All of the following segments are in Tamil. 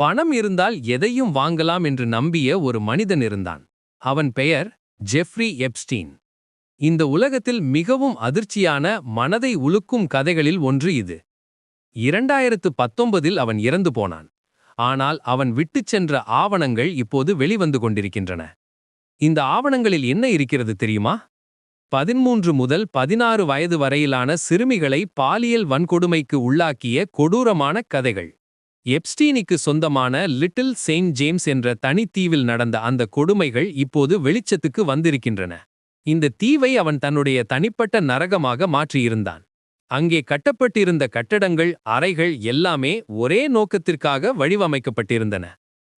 பணம் இருந்தால் எதையும் வாங்கலாம் என்று நம்பிய ஒரு மனிதன் இருந்தான். அவன் பெயர் ஜெஃப்ரி எப்ஸ்டீன். இந்த உலகத்தில் மிகவும் அதிர்ச்சியான, மனதை உலுக்கும் கதைகளில் ஒன்று இது. 2019இல் அவன் இறந்து போனான். ஆனால் அவன் விட்டுச் சென்ற ஆவணங்கள் இப்போது வெளிவந்து கொண்டிருக்கின்றன. இந்த ஆவணங்களில் என்ன இருக்கிறது தெரியுமா? 13 முதல் 16 வயது வரையிலான சிறுமிகளை பாலியல் வன்கொடுமைக்கு உள்ளாக்கிய கொடூரமான கதைகள். எப்ஸ்டீனுக்கு சொந்தமான லிட்டில் செயின்ட் ஜேம்ஸ் என்ற தனித்தீவில் நடந்த அந்த கொடுமைகள் இப்போது வெளிச்சத்துக்கு வந்திருக்கின்றன. இந்த தீவை அவன் தன்னுடைய தனிப்பட்ட நரகமாக மாற்றியிருந்தான். அங்கே கட்டப்பட்டிருந்த கட்டடங்கள், அறைகள் எல்லாமே ஒரே நோக்கத்திற்காக வடிவமைக்கப்பட்டிருந்தன.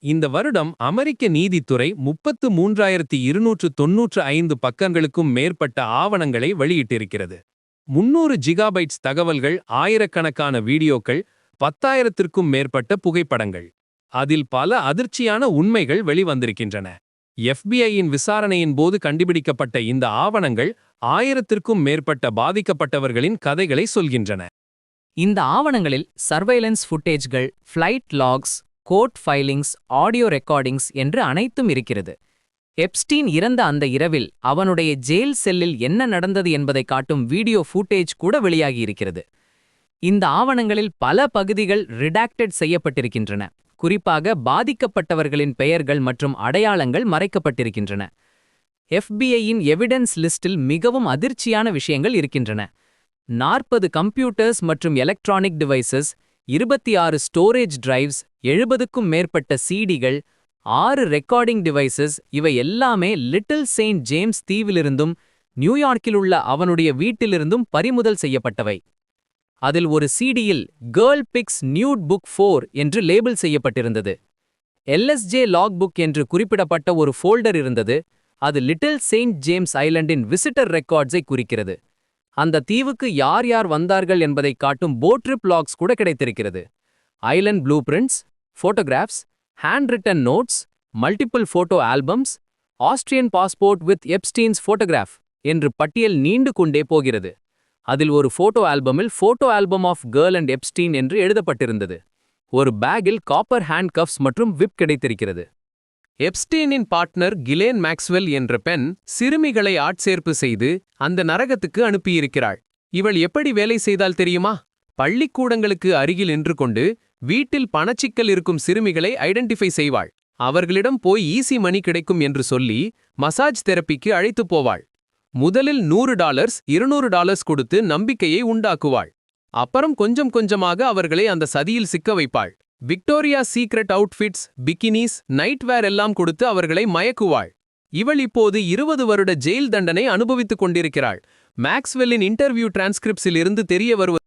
இந்த வருடம் அமெரிக்க நீதித்துறை 33,295 பக்கங்களுக்கும் மேற்பட்ட ஆவணங்களை வெளியிட்டிருக்கிறது. 300 ஜிகாபைட்ஸ் தகவல்கள், ஆயிரக்கணக்கான வீடியோக்கள், 10,000த்திற்கும் மேற்பட்ட புகைப்படங்கள். அதில் பல அதிர்ச்சியான உண்மைகள் வெளிவந்திருக்கின்றன. FBI-யின் விசாரணையின் போது கண்டுபிடிக்கப்பட்ட இந்த ஆவணங்கள் 1000த்திற்கும் மேற்பட்ட பாதிக்கப்பட்டவர்களின் கதைகளை சொல்கின்றன. இந்த ஆவணங்களில் சர்வைலன்ஸ் ஃபுட்டேஜ்கள், flight logs, court filings, audio recordings என்று அனைத்தும் இருக்கிறது. எப்ஸ்டீன் இறந்த அந்த இரவில் அவனுடைய ஜெயில் செல்லில் என்ன நடந்தது என்பதை காட்டும் வீடியோ ஃபுட்டேஜ் கூட வெளியாகியிருக்கிறது. இந்த ஆவணங்களில் பல பகுதிகள் ரிடாக்டட் செய்யப்பட்டிருக்கின்றன. குறிப்பாக பாதிக்கப்பட்டவர்களின் பெயர்கள் மற்றும் அடையாளங்கள் மறைக்கப்பட்டிருக்கின்றன. FBI-யின் எவிடன்ஸ் லிஸ்டில் மிகவும் அதிர்ச்சியான விஷயங்கள் இருக்கின்றன. 40 கம்ப்யூட்டர்ஸ் மற்றும் எலக்ட்ரானிக் டிவைசஸ், 26 ஸ்டோரேஜ் டிரைவ்ஸ், 70க்கும் மேற்பட்ட சிடிகள், 6 ரெக்கார்டிங் டிவைசஸ், இவை எல்லாமே லிட்டில் செயின்ட் ஜேம்ஸ் தீவிலிருந்தும் நியூயார்க்கில் உள்ள அவனுடைய வீட்டிலிருந்தும் பறிமுதல் செய்யப்பட்டவை. அதில் ஒரு சிடியில் கேர்ள் பிக்ஸ் நியூட் புக் 4 என்று லேபிள் செய்யப்பட்டிருந்தது. LSJ லாக் புக் என்று குறிப்பிடப்பட்ட ஒரு ஃபோல்டர் இருந்தது. அது லிட்டில் செயின்ட் ஜேம்ஸ் ஐலண்டின் விசிட்டர் ரெக்கார்ட்ஸை குறிக்கிறது. அந்த தீவுக்கு யார் யார் வந்தார்கள் என்பதை காட்டும் போட் ட்ரிப் லாக்ஸ் கூட கிடைத்திருக்கிறது. Island blueprints, photographs, handwritten notes, multiple photo albums, Austrian passport with Epstein's photograph என்று பட்டியல் நீண்டு கொண்டே போகிறது. அதில் ஒரு ஃபோட்டோ ஆல்பமில் photo album of girl and Epstein என்று எழுதப்பட்டிருந்தது. ஒரு பேக்கில் காப்பர் ஹேண்ட் கஃப்ஸ் மற்றும் விப் கிடைத்திருக்கிறது. எப்ஸ்டீனின் பார்ட்னர் கிலேன் மேக்ஸ்வெல் என்ற பெண் சிறுமிகளை ஆட்சேர்ப்பு செய்து அந்த நரகத்துக்கு அனுப்பியிருக்கிறாள். இவள் எப்படி வேலை செய்தால் தெரியுமா? பள்ளிக்கூடங்களுக்கு அருகில் நின்று கொண்டு வீட்டில் பணச்சிக்கல் இருக்கும் சிறுமிகளை ஐடென்டிஃபை செய்வாள். அவர்களிடம் போய் ஈஸி மணி கிடைக்கும் என்று சொல்லி மசாஜ் தெரப்பிக்கு அழைத்து போவாள். முதலில் $100, $200 கொடுத்து நம்பிக்கையை உண்டாக்குவாள். அப்புறம் கொஞ்சம் கொஞ்சமாக அவர்களை அந்த சதியில் சிக்க வைப்பாள். Victoria secret outfits, bikinis, nightwear எல்லாம் கொடுத்து அவர்களை மயக்குவாள். இவள் இப்போது 20 வருட ஜெயில் தண்டனை அனுபவித்துக் கொண்டிருக்கிறாள். மேக்ஸ்வெல்லின் இன்டர்வியூ டிரான்ஸ்கிரிப்ட்ஸில் இருந்து தெரிய வருவது